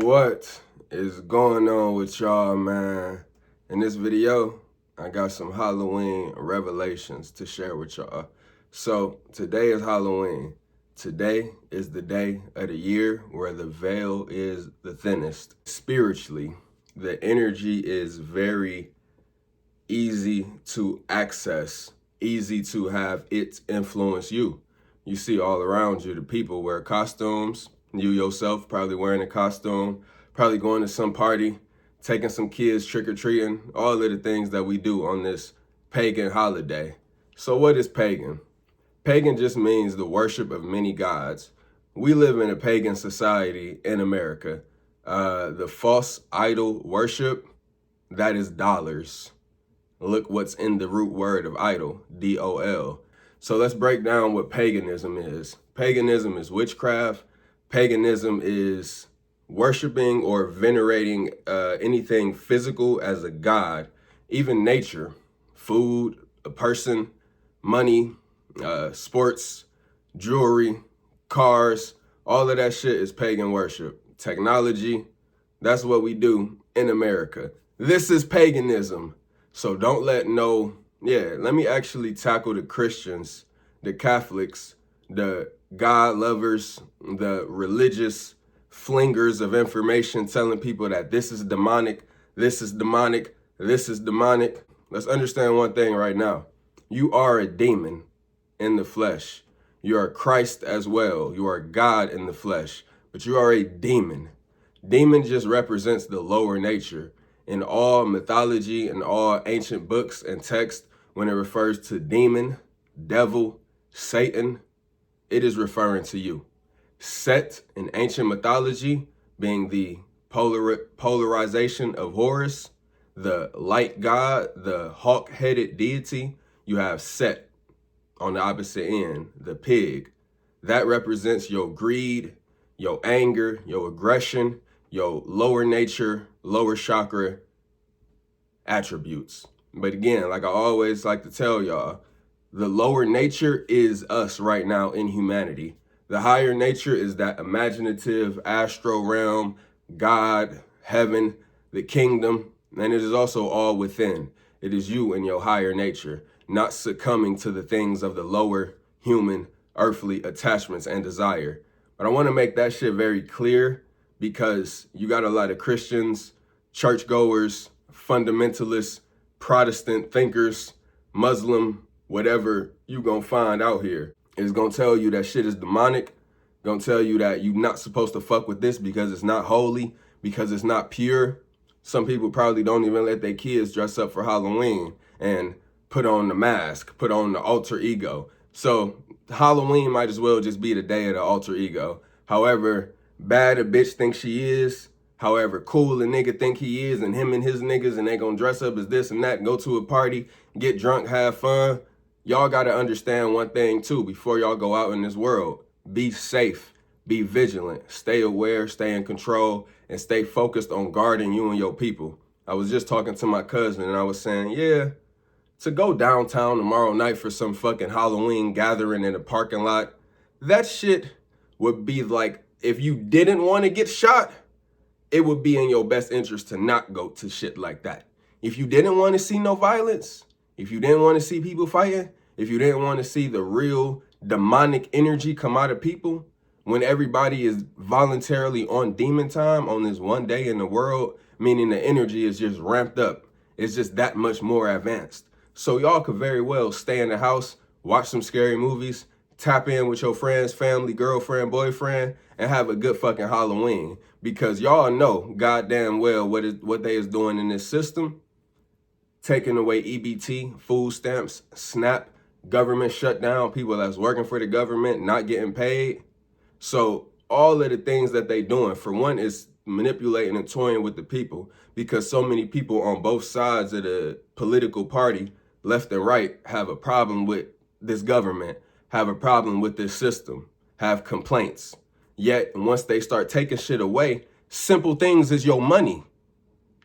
What is going on with y'all, man? In this video, I got some Halloween revelations to share with y'all. So today is Halloween. Today is the day of the year where the veil is the thinnest. Spiritually, the energy is very easy to access, easy to have it influence you. You see all around you, the people wear costumes. You yourself probably wearing a costume, probably going to some party, taking some kids trick-or-treating, all of the things that we do on this pagan holiday. So what is pagan? Pagan just means the worship of many gods. We live in a pagan society in America. The false idol worship, that is dollars. Look what's in the root word of idol, D-O-L. So let's break down what paganism is. Paganism is witchcraft. Paganism is worshiping or venerating anything physical as a god, even nature, food, a person, money, sports, jewelry, cars, all of that shit is pagan worship. Technology, that's what we do in America. This is paganism. So don't let let me actually tackle the Christians, the Catholics, the God lovers, the religious flingers of information telling people that this is demonic, this is demonic, this is demonic. Let's understand one thing right now. You are a demon in the flesh. You are Christ as well. You are God in the flesh, but you are a demon. Demon just represents the lower nature. In all mythology and all ancient books and texts, when it refers to demon, devil, Satan, it is referring to you. Set in ancient mythology being the polarization of Horus, the light god, the hawk-headed deity. You have Set on the opposite end, the pig. That represents your greed, your anger, your aggression, your lower nature, lower chakra attributes. But again, like I always like to tell y'all, the lower nature is us right now in humanity. The higher nature is that imaginative astral realm, God, heaven, the kingdom, and it is also all within. It is you and your higher nature, not succumbing to the things of the lower human, earthly attachments and desire. But I want to make that shit very clear because you got a lot of Christians, churchgoers, fundamentalists, Protestant thinkers, Muslim, whatever you gonna find out here is gonna tell you that shit is demonic, gonna tell you that you're not supposed to fuck with this because it's not holy, because it's not pure. Some people probably don't even let their kids dress up for Halloween and put on the mask, put on the alter ego. So Halloween might as well just be the day of the alter ego. However bad a bitch thinks she is, however cool a nigga think he is, and him and his niggas, and they gonna dress up as this and that, and go to a party, get drunk, have fun. Y'all gotta understand one thing too before y'all go out in this world. Be safe, be vigilant, stay aware, stay in control, and stay focused on guarding you and your people. I was just talking to my cousin and I was saying, yeah, to go downtown tomorrow night for some fucking Halloween gathering in a parking lot, that shit would be like, if you didn't want to get shot, it would be in your best interest to not go to shit like that. If you didn't want to see no violence, if you didn't want to see people fighting, if you didn't want to see the real demonic energy come out of people, when everybody is voluntarily on demon time on this one day in the world, meaning the energy is just ramped up. It's just that much more advanced. So y'all could very well stay in the house, watch some scary movies, tap in with your friends, family, girlfriend, boyfriend, and have a good fucking Halloween. Because y'all know goddamn well what they is doing in this system. Taking away EBT, food stamps, SNAP, government shutdown, people that's working for the government not getting paid. So all of the things that they doing, for one, is manipulating and toying with the people, because so many people on both sides of the political party, left and right, have a problem with this government, have a problem with this system, have complaints. Yet once they start taking shit away, simple things is your money,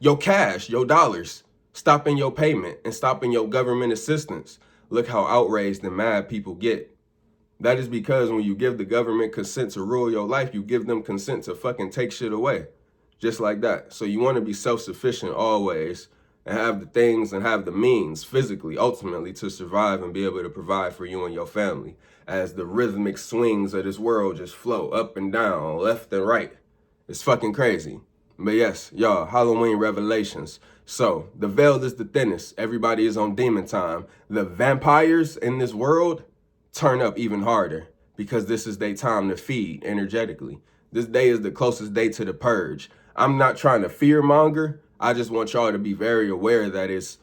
your cash, your dollars, stopping your payment and stopping your government assistance. Look how outraged and mad people get. That is because when you give the government consent to rule your life, you give them consent to fucking take shit away. just like that. So you want to be self-sufficient always and have the things and have the means physically, ultimately, to survive and be able to provide for you and your family as the rhythmic swings of this world just flow up and down, left and right. It's fucking crazy. But yes, y'all, Halloween revelations. So the veil is the thinnest. Everybody is on demon time. The vampires in this world turn up even harder because this is their time to feed energetically. This day is the closest day to the purge. I'm not trying to fear monger. I just want y'all to be very aware that it's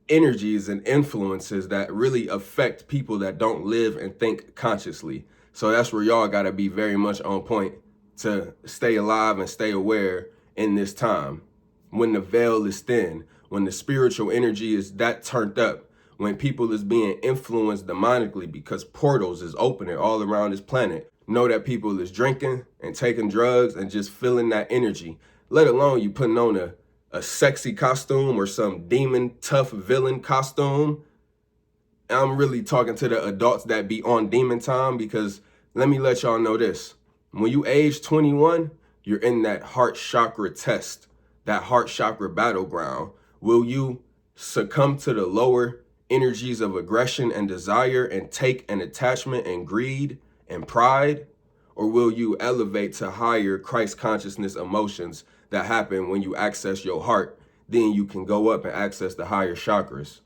energies and influences that really affect people that don't live and think consciously. So that's where y'all got to be very much on point to stay alive and stay aware in this time. When the veil is thin, when the spiritual energy is that turned up, when people is being influenced demonically because portals is opening all around this planet. Know that people is drinking and taking drugs and just feeling that energy, let alone you putting on a sexy costume or some demon tough villain costume. I'm really talking to the adults that be on demon time, because let me let y'all know this. When you age 21, you're in that heart chakra test, that heart chakra battleground. Will you succumb to the lower energies of aggression and desire and take an attachment and greed and pride? Or will you elevate to higher Christ consciousness emotions that happen when you access your heart? Then you can go up and access the higher chakras,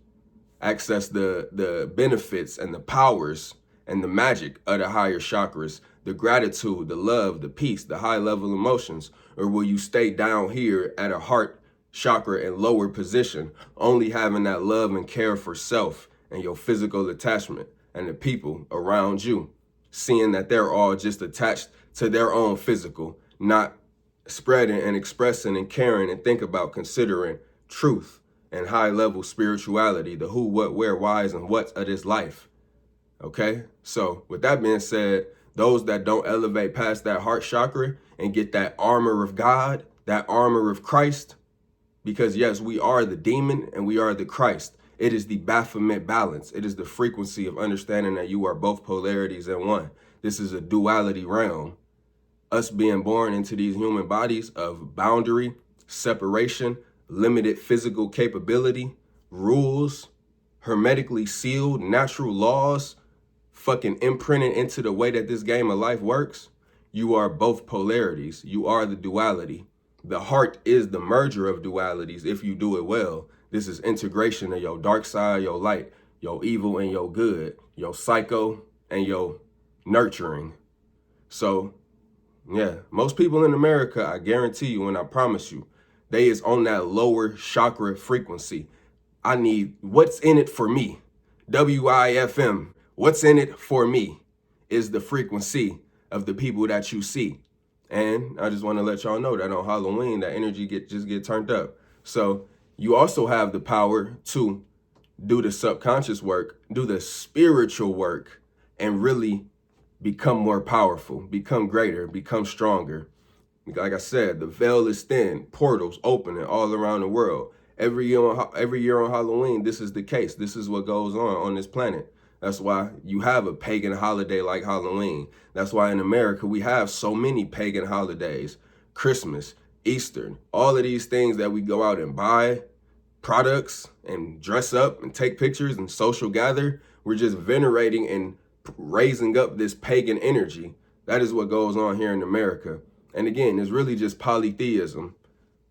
access the benefits and the powers and the magic of the higher chakras, the gratitude, the love, the peace, the high level emotions? Or will you stay down here at a heart chakra and lower position, only having that love and care for self and your physical attachment and the people around you, seeing that they're all just attached to their own physical, not spreading and expressing and caring and think about considering truth and high level spirituality, the who, what, where, whys, and what's of this life. Okay, so with that being said, those that don't elevate past that heart chakra and get that armor of God, that armor of Christ, because yes, we are the demon and we are the Christ. It is the Baphomet balance. It is the frequency of understanding that you are both polarities in one. This is a duality realm. Us being born into these human bodies of boundary, separation, limited physical capability, rules, hermetically sealed natural laws, fucking imprinted into the way that this game of life works. You are both polarities. You are the duality. The heart is the merger of dualities if you do it well. This is integration of your dark side, your light, your evil and your good, your psycho and your nurturing. So, yeah, most people in America, I guarantee you and I promise you, they is on that lower chakra frequency. I need what's in it for me. WIFM, what's in it for me is the frequency of the people that you see. And I just want to let y'all know that on Halloween, that energy just get turned up. So you also have the power to do the subconscious work, do the spiritual work, and really become more powerful, become greater, become stronger. Like I said, the veil is thin, portals opening all around the world. Every year on Halloween, this is the case. This is what goes on this planet. That's why you have a pagan holiday like Halloween. That's why in America, we have so many pagan holidays. Christmas, Easter, all of these things that we go out and buy products and dress up and take pictures and social gather. We're just venerating and raising up this pagan energy. That is what goes on here in America. And again, it's really just polytheism.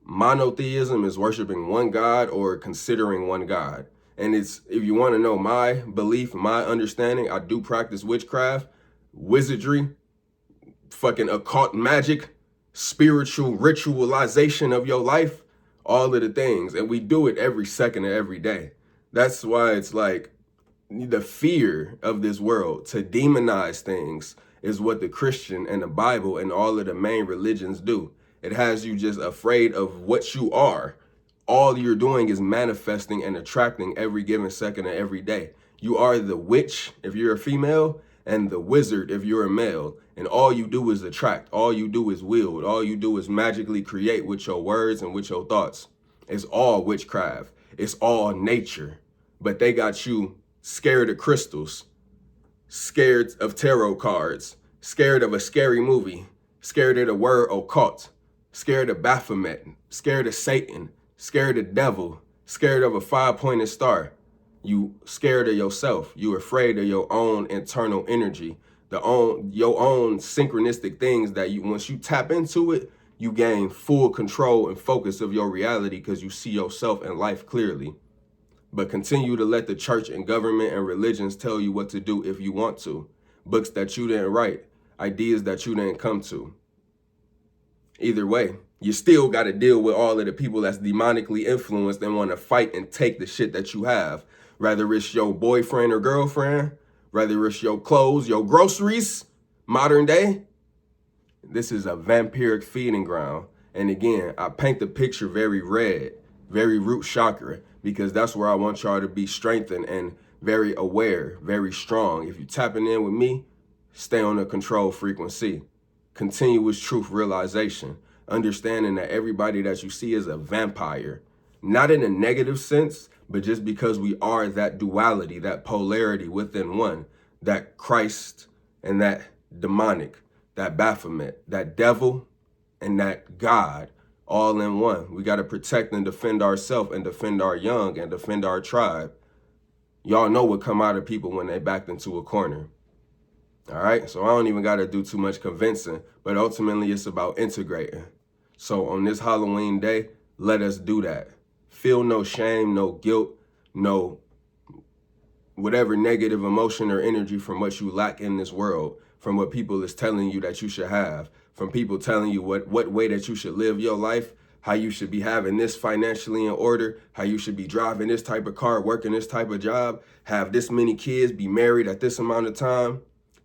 Monotheism is worshiping one God or considering one God. And it's, if you want to know my belief, my understanding, I do practice witchcraft, wizardry, fucking occult magic, spiritual ritualization of your life, all of the things. And we do it every second of every day. That's why it's like the fear of this world to demonize things is what the Christian and the Bible and all of the main religions do. It has you just afraid of what you are. All you're doing is manifesting and attracting every given second of every day. You are the witch if you're a female and the wizard if you're a male. And all you do is attract. All you do is wield. All you do is magically create with your words and with your thoughts. It's all witchcraft. It's all nature. But they got you scared of crystals, scared of tarot cards, scared of a scary movie, scared of the word occult. scared of Baphomet, scared of Satan, scared of the devil, scared of a 5-pointed star. You scared of yourself. You afraid of your own internal energy, your own synchronistic things that once you tap into it, you gain full control and focus of your reality because you see yourself and life clearly. But continue to let the church and government and religions tell you what to do if you want to. Books that you didn't write, ideas that you didn't come to. Either way, you still got to deal with all of the people that's demonically influenced and want to fight and take the shit that you have. Whether it's your boyfriend or girlfriend, whether it's your clothes, your groceries, modern day. This is a vampiric feeding ground. And again, I paint the picture very red, very root chakra, because that's where I want y'all to be strengthened and very aware, very strong. If you're tapping in with me, stay on a control frequency. Continuous truth realization, understanding that everybody that you see is a vampire, not in a negative sense, but just because we are that duality, that polarity within one, that Christ and that demonic, that Baphomet, that devil and that God, all in one. We got to protect and defend ourselves and defend our young and defend our tribe. Y'all know what come out of people when they backed into a corner. All right, so I don't even got to do too much convincing, but ultimately it's about integrating. So on this Halloween day, let us do that. Feel no shame, no guilt, no whatever negative emotion or energy from what you lack in this world, from what people is telling you that you should have, from people telling you what way that you should live your life, how you should be having this financially in order, how you should be driving this type of car, working this type of job, have this many kids, be married at this amount of time.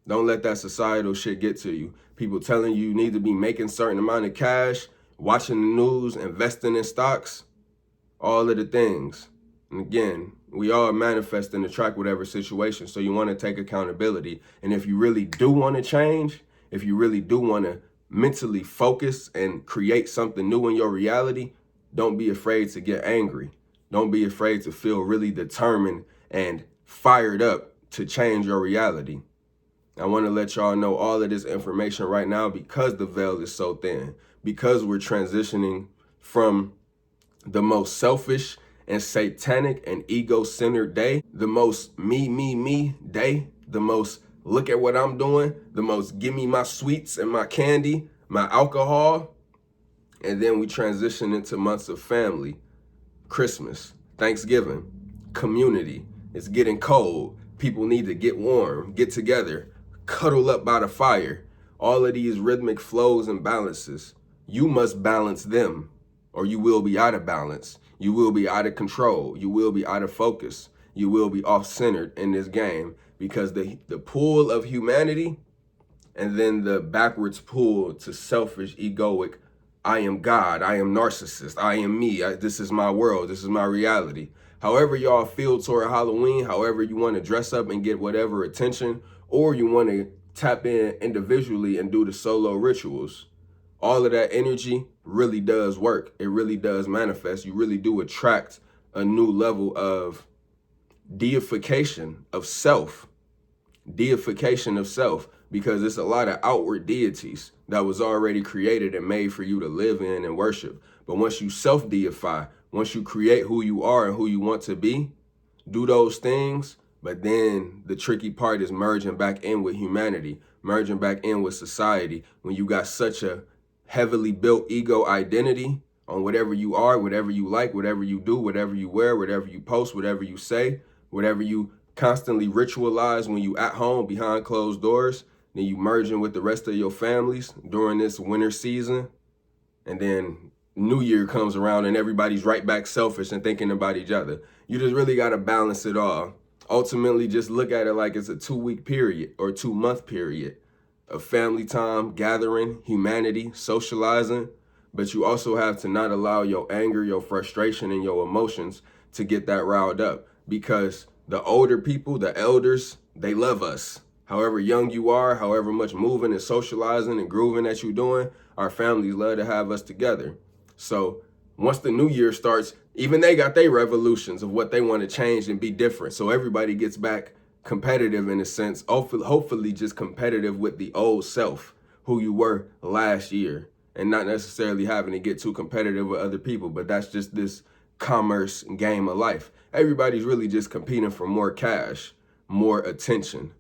Don't let that societal shit get to you. People telling you need to be making certain amount of cash, watching the news, investing in stocks, all of the things. And again, we all manifest and attract whatever situation. So you want to take accountability. And if you really do want to change, if you really do want to mentally focus and create something new in your reality, don't be afraid to get angry. Don't be afraid to feel really determined and fired up to change your reality. I want to let y'all know all of this information right now because the veil is so thin, because we're transitioning from the most selfish and satanic and ego-centered day, the most me day, the most look at what I'm doing, the most give me my sweets and my candy, my alcohol, and then we transition into months of family, Christmas, Thanksgiving, community. It's getting cold. People need to get warm, get together, cuddle up by the fire. All of these rhythmic flows and balances. You must balance them or you will be out of balance. You will be out of control. You will be out of focus. You will be off-centered in this game because the pull of humanity and then the backwards pull to selfish, egoic, I am God, I am narcissist, I am me, this is my world, this is my reality. However y'all feel toward Halloween, however you want to dress up and get whatever attention, or you want to tap in individually and do the solo rituals, all of that energy really does work. It really does manifest. You really do attract a new level of deification of self. Deification of self, because it's a lot of outward deities that was already created and made for you to live in and worship. But once you self-deify, once you create who you are and who you want to be, do those things. But then the tricky part is merging back in with humanity, merging back in with society. When you got such a heavily built ego identity on whatever you are, whatever you like, whatever you do, whatever you wear, whatever you post, whatever you say, whatever you constantly ritualize when you at home behind closed doors, then you merging with the rest of your families during this winter season. And then New Year comes around and everybody's right back selfish and thinking about each other. You just really got to balance it all. Ultimately, just look at it like it's a 2-week period or 2-month period of family time, gathering, humanity, socializing. But you also have to not allow your anger, your frustration, and your emotions to get that riled up, because the older people, the elders, they love us. However young you are, however much moving and socializing and grooving that you're doing, our families love to have us together. So once the new year starts, even they got their revolutions of what they want to change and be different. So everybody gets back competitive in a sense, hopefully just competitive with the old self, who you were last year. and not necessarily having to get too competitive with other people, but that's just this commerce game of life. Everybody's really just competing for more cash, more attention,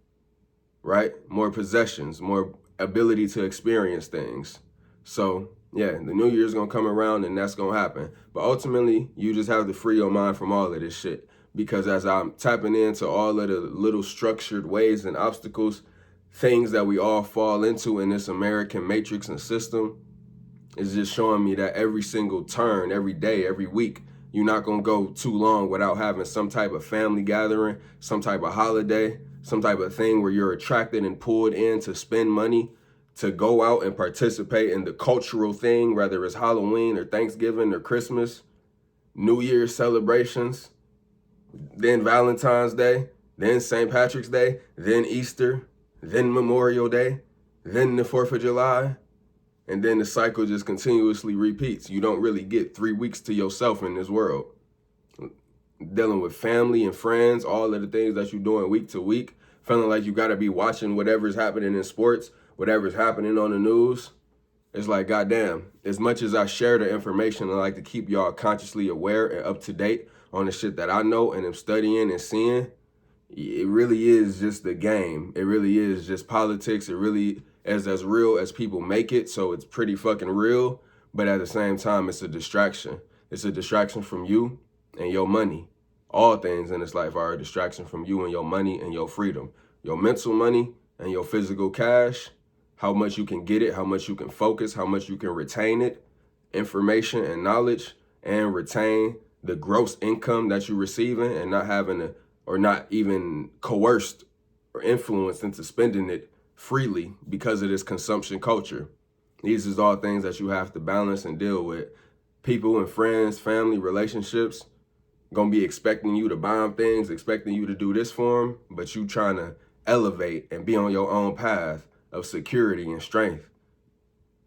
right? More possessions, more ability to experience things. So yeah, the new year's gonna come around and that's gonna happen. But ultimately, you just have to free your mind from all of this shit. Because as I'm tapping into all of the little structured ways and obstacles, things that we all fall into in this American matrix and system, is just showing me that every single turn, every day, every week, you're not gonna go too long without having some type of family gathering, some type of holiday, some type of thing where you're attracted and pulled in to spend money, to go out and participate in the cultural thing, whether it's Halloween or Thanksgiving or Christmas, New Year's celebrations, then Valentine's Day, then St. Patrick's Day, then Easter, then Memorial Day, then the 4th of July. And then the cycle just continuously repeats. You don't really get 3 weeks to yourself in this world. Dealing with family and friends, all of the things that you're doing week to week, feeling like you got to be watching whatever's happening in sports, whatever's happening on the news. It's like, goddamn, as much as I share the information, I like to keep y'all consciously aware and up to date on the shit that I know and am studying and seeing. It really is just the game. It really is just politics. It really is as real as people make it. So it's pretty fucking real. But at the same time, it's a distraction. It's a distraction from you and your money. All things in this life are a distraction from you and your money and your freedom. Your mental money and your physical cash, how much you can get it, how much you can focus, how much you can retain it, information and knowledge, and retain the gross income that you're receiving and not having to, or not even coerced or influenced into spending it freely because of this consumption culture. These is all things that you have to balance and deal with. People and friends, family, relationships, gonna be expecting you to buy them things, expecting you to do this for them, but you trying to elevate and be on your own path of security and strength.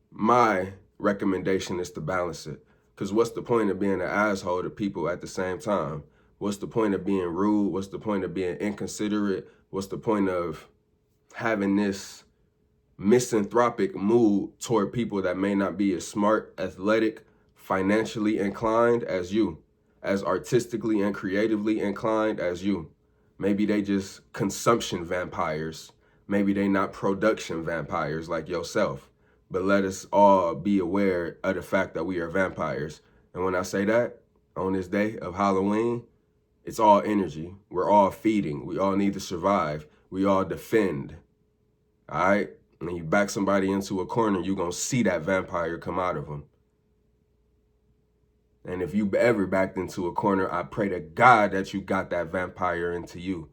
My recommendation is to balance it. Because what's the point of being an asshole to people at the same time? What's the point of being rude? What's the point of being inconsiderate? What's the point of having this misanthropic mood toward people that may not be as smart, athletic, financially inclined as you, as artistically and creatively inclined as you? Maybe they just consumption vampires. Maybe they not production vampires like yourself. But let us all be aware of the fact that we are vampires. And when I say that, on this day of Halloween, it's all energy. We're all feeding. We all need to survive. We all defend. All right? And you back somebody into a corner, you're going to see that vampire come out of them. And if you ever backed into a corner, I pray to God that you got that vampire into you.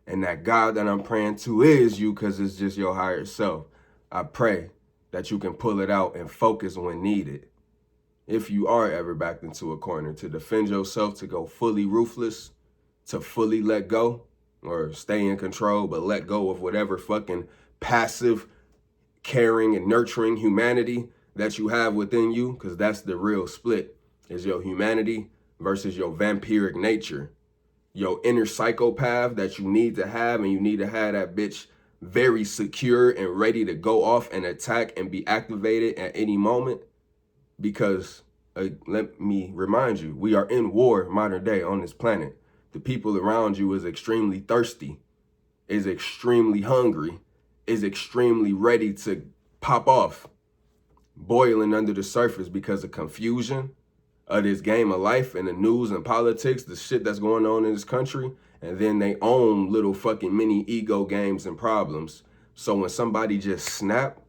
And that God that I'm praying to is you, because it's just your higher self. I pray that you can pull it out and focus when needed. If you are ever backed into a corner, to defend yourself, to go fully ruthless, to fully let go, or stay in control, but let go of whatever fucking passive, caring, and nurturing humanity that you have within you, because that's the real split, is your humanity versus your vampiric nature. Your inner psychopath that you need to have, and you need to have that bitch very secure and ready to go off and attack and be activated at any moment. Because let me remind you, we are in war modern day on this planet. The people around you is extremely thirsty, is extremely hungry, is extremely ready to pop off, boiling under the surface because of confusion of this game of life and the news and politics, the shit that's going on in this country, and then they own little fucking mini ego games and problems. So when somebody just snap,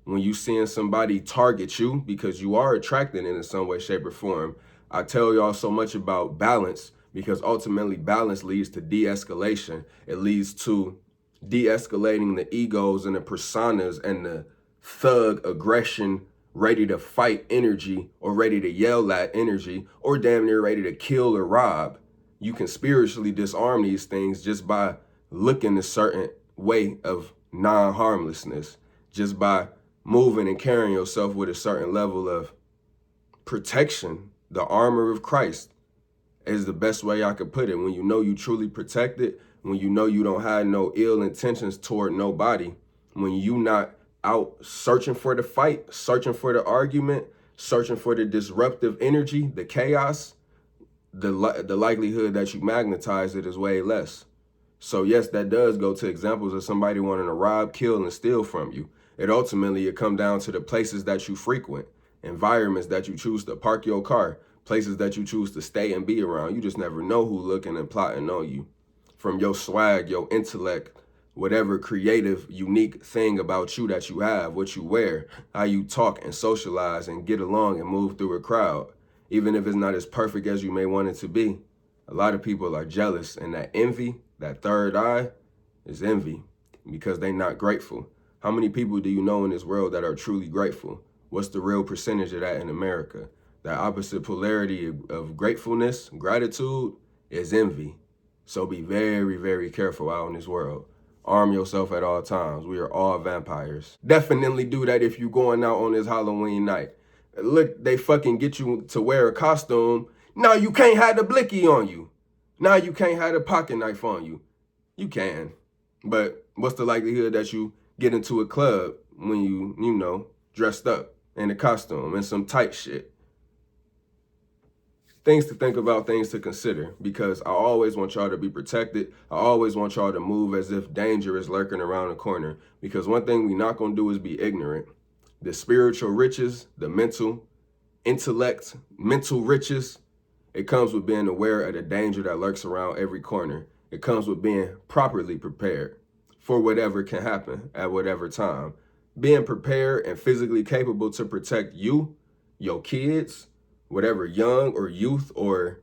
when you seeing somebody target you because you are attracted in some way, shape, or form, I tell y'all so much about balance, because ultimately balance leads to de-escalation. It leads to de-escalating the egos and the personas and the thug aggression, ready to fight energy, or ready to yell at energy, or damn near ready to kill or rob. You can spiritually disarm these things just by looking a certain way of non-harmlessness, just by moving and carrying yourself with a certain level of protection. The armor of Christ is the best way I could put it. When you know you truly protected, when you know you don't have no ill intentions toward nobody, when you not out searching for the fight, searching for the argument, searching for the disruptive energy, the chaos, the likelihood that you magnetize it is way less. So yes, that does go to examples of somebody wanting to rob, kill, and steal from you. It come down to the places that you frequent, environments that you choose to park your car, places that you choose to stay and be around. You just never know who's looking and plotting on you. From your swag, your intellect, whatever creative, unique thing about you that you have, what you wear, how you talk and socialize and get along and move through a crowd. Even if it's not as perfect as you may want it to be, a lot of people are jealous, and that envy, that third eye, is envy because they're not grateful. How many people do you know in this world that are truly grateful? What's the real percentage of that in America? That opposite polarity of gratefulness, gratitude, is envy. So be very, very careful out in this world. Arm yourself at all times. We are all vampires. Definitely do that if you're going out on this Halloween night. Look, they fucking get you to wear a costume. Now you can't have the blicky on you. Now you can't have the pocket knife on you. You can. But what's the likelihood that you get into a club when you dressed up in a costume and some tight shit? Things to think about, things to consider, because I always want y'all to be protected. I always want y'all to move as if danger is lurking around the corner, because one thing we're not going to do is be ignorant. The spiritual riches, the mental, intellect, mental riches, it comes with being aware of the danger that lurks around every corner. It comes with being properly prepared for whatever can happen at whatever time. Being prepared and physically capable to protect you, your kids, whatever young or youth or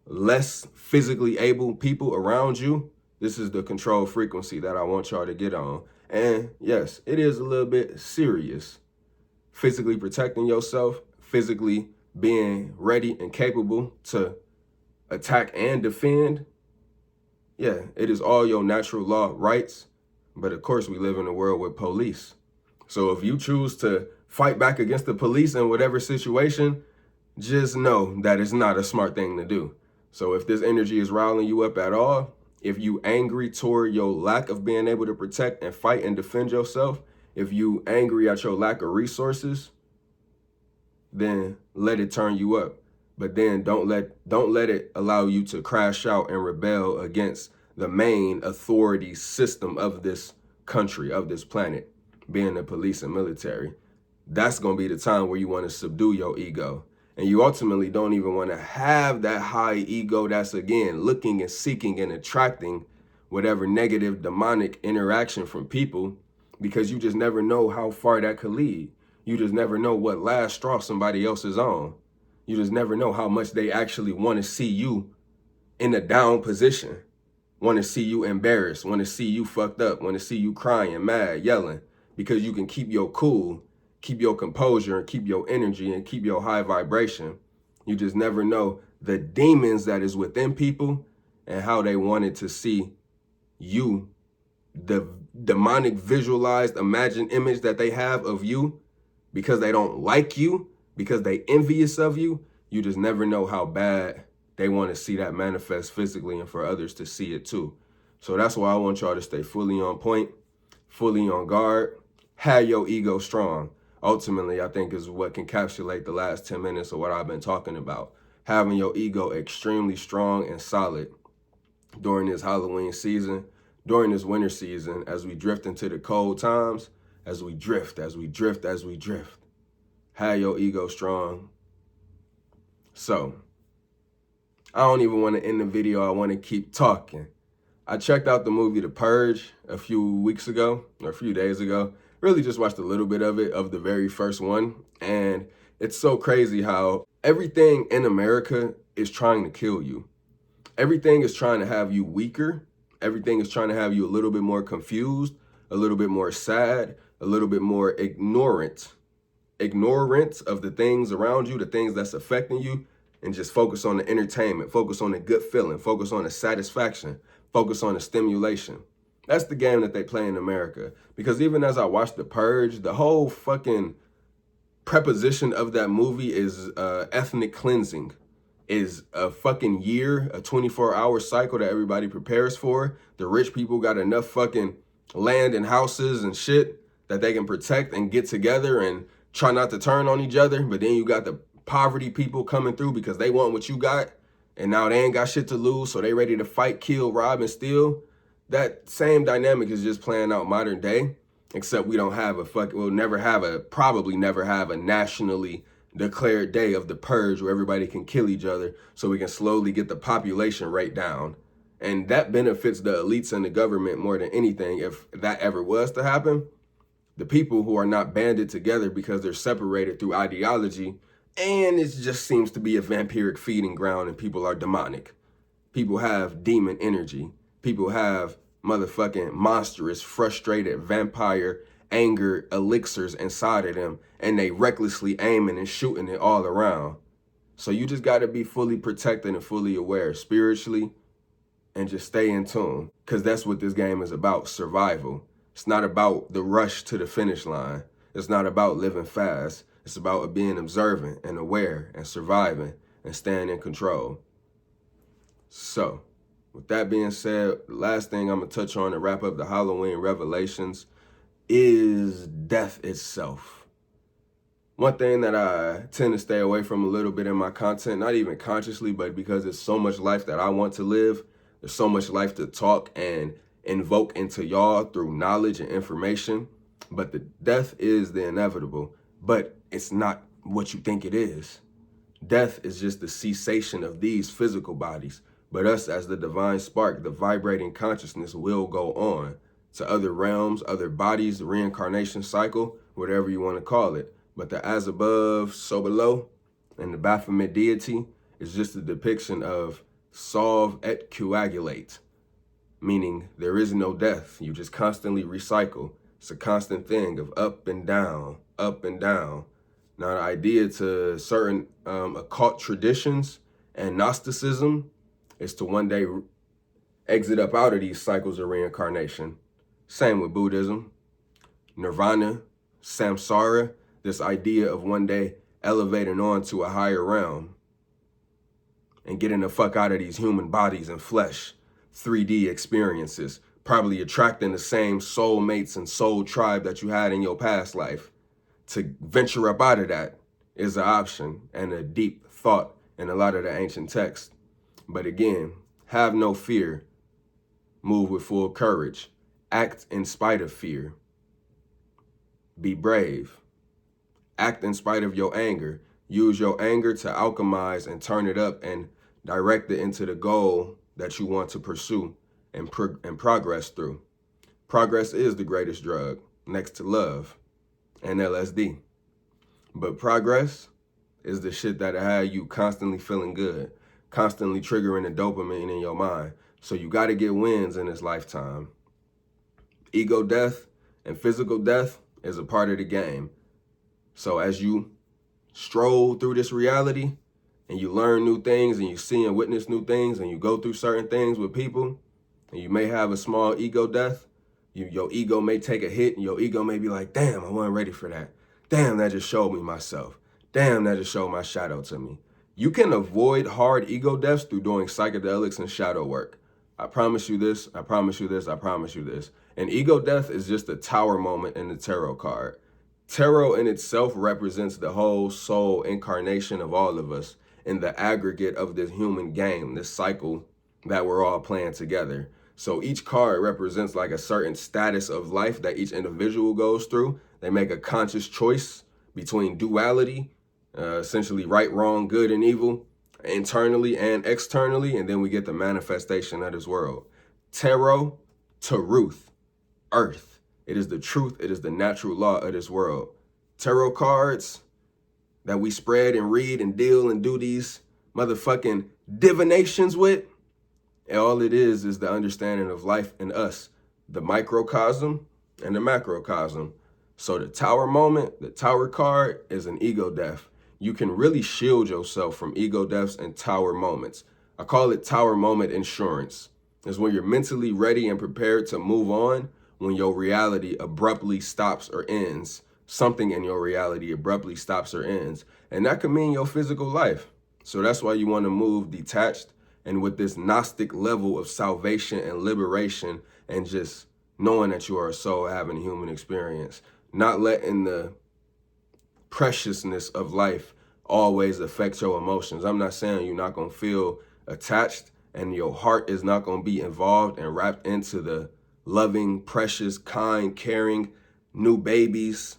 less physically able people around you, this is the control frequency that I want y'all to get on. And yes, it is a little bit serious. Physically protecting yourself, physically being ready and capable to attack and defend. Yeah, it is all your natural law rights. But of course, we live in a world with police. So if you choose to fight back against the police in whatever situation, just know that it's not a smart thing to do. So if this energy is riling you up at all, if you angry toward your lack of being able to protect and fight and defend yourself, if you angry at your lack of resources, then let it turn you up. But then don't let it allow you to crash out and rebel against the main authority system of this country, of this planet, being the police and military. That's going to be the time where you want to subdue your ego. And you ultimately don't even want to have that high ego that's, again, looking and seeking and attracting whatever negative demonic interaction from people, because you just never know how far that could lead. You just never know what last straw somebody else is on. You just never know how much they actually want to see you in a down position, want to see you embarrassed, want to see you fucked up, want to see you crying, mad, yelling, because you can keep your cool, keep your composure, and keep your energy, and keep your high vibration. You just never know the demons that is within people and how they wanted to see you, the demonic visualized imagined image that they have of you, because they don't like you, because they envious of you. You just never know how bad they want to see that manifest physically and for others to see it too. So that's why I want y'all to stay fully on point, fully on guard, have your ego strong. Ultimately, I think is what can encapsulate the last 10 minutes of what I've been talking about. Having your ego extremely strong and solid during this Halloween season, during this winter season, as we drift into the cold times, as we drift. Have your ego strong. So, I don't even want to end the video. I want to keep talking. I checked out the movie The Purge a few weeks ago, or a few days ago. Really just watched a little bit of it, of the very first one. And it's so crazy how everything in America is trying to kill you. Everything is trying to have you weaker. Everything is trying to have you a little bit more confused, a little bit more sad, a little bit more ignorant of the things around you, the things that's affecting you, and just focus on the entertainment, focus on the good feeling, focus on the satisfaction, focus on the stimulation. That's the game that they play in America. Because even as I watched The Purge, the whole fucking preposition of that movie is ethnic cleansing, is a fucking year, a 24-hour cycle that everybody prepares for. The rich people got enough fucking land and houses and shit that they can protect and get together and try not to turn on each other. But then you got the poverty people coming through because they want what you got, and now they ain't got shit to lose, so they ready to fight, kill, rob, and steal. That same dynamic is just playing out modern day, except we don't have probably never have a nationally declared day of the purge where everybody can kill each other so we can slowly get the population rate down. And that benefits the elites and the government more than anything. If that ever was to happen, the people who are not banded together because they're separated through ideology, and it just seems to be a vampiric feeding ground, and people are demonic. People have demon energy. People have motherfucking monstrous, frustrated, vampire, anger elixirs inside of them, and they recklessly aiming and shooting it all around. So you just got to be fully protected and fully aware spiritually, and just stay in tune, because that's what this game is about, survival. It's not about the rush to the finish line. It's not about living fast. It's about being observant and aware and surviving and staying in control. So, with that being said, the last thing I'm going to touch on to wrap up the Halloween revelations is death itself. One thing that I tend to stay away from a little bit in my content, not even consciously, but because it's so much life that I want to live, there's so much life to talk and invoke into y'all through knowledge and information. But the death is the inevitable, but it's not what you think it is. Death is just the cessation of these physical bodies. But us as the divine spark, the vibrating consciousness will go on to other realms, other bodies, the reincarnation cycle, whatever you want to call it. But the as above, so below, and the Baphomet deity is just a depiction of solve et coagulate, meaning there is no death. You just constantly recycle. It's a constant thing of up and down, up and down. Now, the idea to certain occult traditions and Gnosticism is to one day exit up out of these cycles of reincarnation. Same with Buddhism, Nirvana, Samsara, this idea of one day elevating on to a higher realm and getting the fuck out of these human bodies and flesh, 3D experiences, probably attracting the same soulmates and soul tribe that you had in your past life. To venture up out of that is an option and a deep thought in a lot of the ancient texts. But again, have no fear, move with full courage, act in spite of fear, be brave, act in spite of your anger. Use your anger to alchemize and turn it up and direct it into the goal that you want to pursue and progress through. Progress is the greatest drug, next to love and LSD. But progress is the shit that have you constantly feeling good, constantly triggering the dopamine in your mind. So you got to get wins in this lifetime. Ego death and physical death is a part of the game. So as you stroll through this reality and you learn new things and you see and witness new things and you go through certain things with people and you may have a small ego death, your ego may take a hit and your ego may be like, damn, I wasn't ready for that. Damn, that just showed me myself. Damn, that just showed my shadow to me. You can avoid hard ego deaths through doing psychedelics and shadow work. I promise you this, I promise you this, I promise you this. And ego death is just a tower moment in the tarot card. Tarot in itself represents the whole soul incarnation of all of us in the aggregate of this human game, this cycle that we're all playing together. So each card represents like a certain status of life that each individual goes through. They make a conscious choice between duality, essentially right, wrong, good, and evil, internally and externally, and then we get the manifestation of this world. Tarot, Taruth, earth. It is the truth. It is the natural law of this world. Tarot cards that we spread and read and deal and do these motherfucking divinations with, and all it is the understanding of life and us, the microcosm and the macrocosm. So the tower moment, the tower card is an ego death. You can really shield yourself from ego deaths and tower moments. I call it tower moment insurance. It's when you're mentally ready and prepared to move on when your reality abruptly stops or ends. Something in your reality abruptly stops or ends. And that could mean your physical life. So that's why you want to move detached and with this Gnostic level of salvation and liberation and just knowing that you are a soul having a human experience. not letting the preciousness of life always affect your emotions. I'm not saying you're not going to feel attached and your heart is not going to be involved and wrapped into the loving, precious, kind, caring, new babies,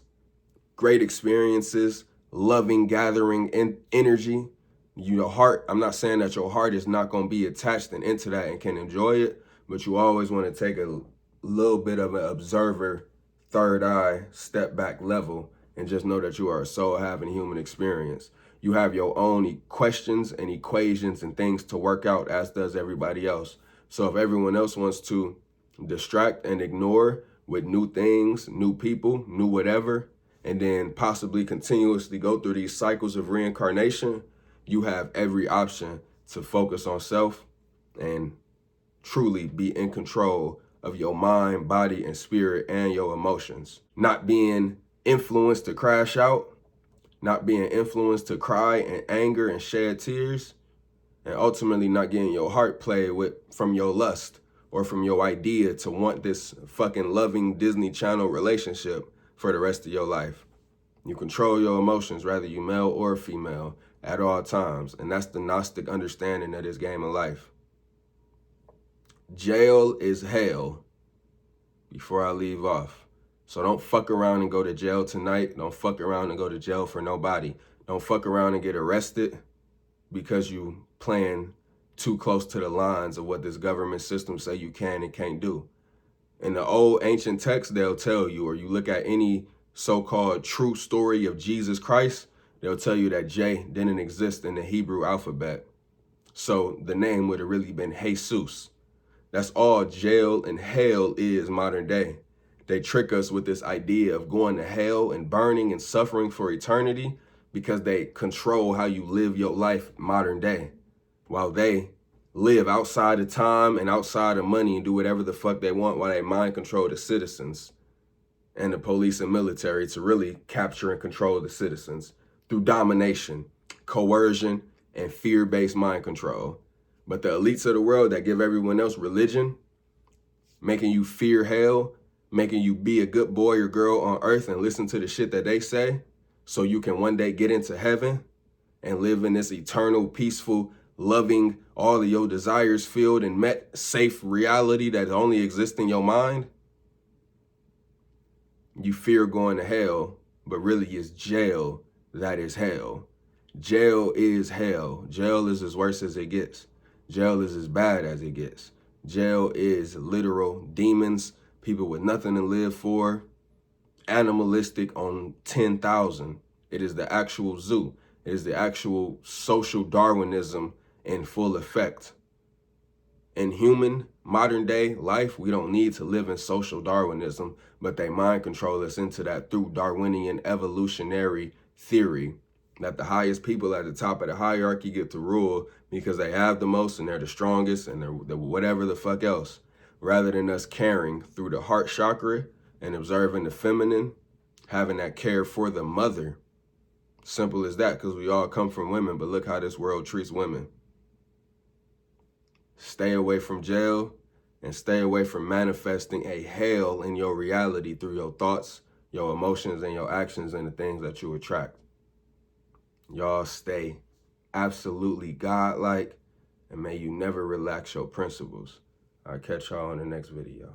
great experiences, loving, gathering energy. Your heart, I'm not saying that your heart is not going to be attached and into that and can enjoy it, but you always want to take a little bit of an observer, third eye, step back level, and just know that you are a soul having human experience. You have your own questions and equations and things to work out, as does everybody else. So if everyone else wants to distract and ignore with new things, new people, new whatever, and then possibly continuously go through these cycles of reincarnation, you have every option to focus on self and truly be in control of your mind, body, and spirit, and your emotions. Not being influenced to crash out, not being influenced to cry and anger and shed tears, and ultimately not getting your heart played with from your lust or from your idea to want this fucking loving Disney Channel relationship for the rest of your life. You control your emotions, whether you male or female, at all times. And that's the Gnostic understanding of this game of life. Jail is hell, before I leave off. So don't fuck around and go to jail tonight. Don't fuck around and go to jail for nobody. Don't fuck around and get arrested because you playing too close to the lines of what this government system say you can and can't do. In the old ancient texts, they'll tell you, or you look at any so-called true story of Jesus Christ, they'll tell you that J didn't exist in the Hebrew alphabet. So the name would have really been Jesus. That's all jail and hell is modern day. They trick us with this idea of going to hell and burning and suffering for eternity because they control how you live your life modern day, while they live outside of time and outside of money and do whatever the fuck they want while they mind control the citizens and the police and military to really capture and control the citizens through domination, coercion, and fear-based mind control. But the elites of the world that give everyone else religion, making you fear hell, making you be a good boy or girl on earth and listen to the shit that they say so you can one day get into heaven and live in this eternal, peaceful, loving, all of your desires filled and met, safe reality that only exists in your mind. You fear going to hell, but really it's jail that is hell. Jail is hell. Jail is as worse as it gets. Jail is as bad as it gets. Jail is literal demons, people with nothing to live for, animalistic on 10,000. It is the actual zoo. It is the actual social Darwinism in full effect. In human modern day life, we don't need to live in social Darwinism, but they mind control us into that through Darwinian evolutionary theory that the highest people at the top of the hierarchy get to rule because they have the most and they're the strongest and they're whatever the fuck else, rather than us caring through the heart chakra and observing the feminine, having that care for the mother. Simple as that, because we all come from women, but look how this world treats women. Stay away from jail and stay away from manifesting a hell in your reality through your thoughts, your emotions, and your actions and the things that you attract. Y'all stay absolutely godlike and may you never relax your principles. I'll catch y'all in the next video.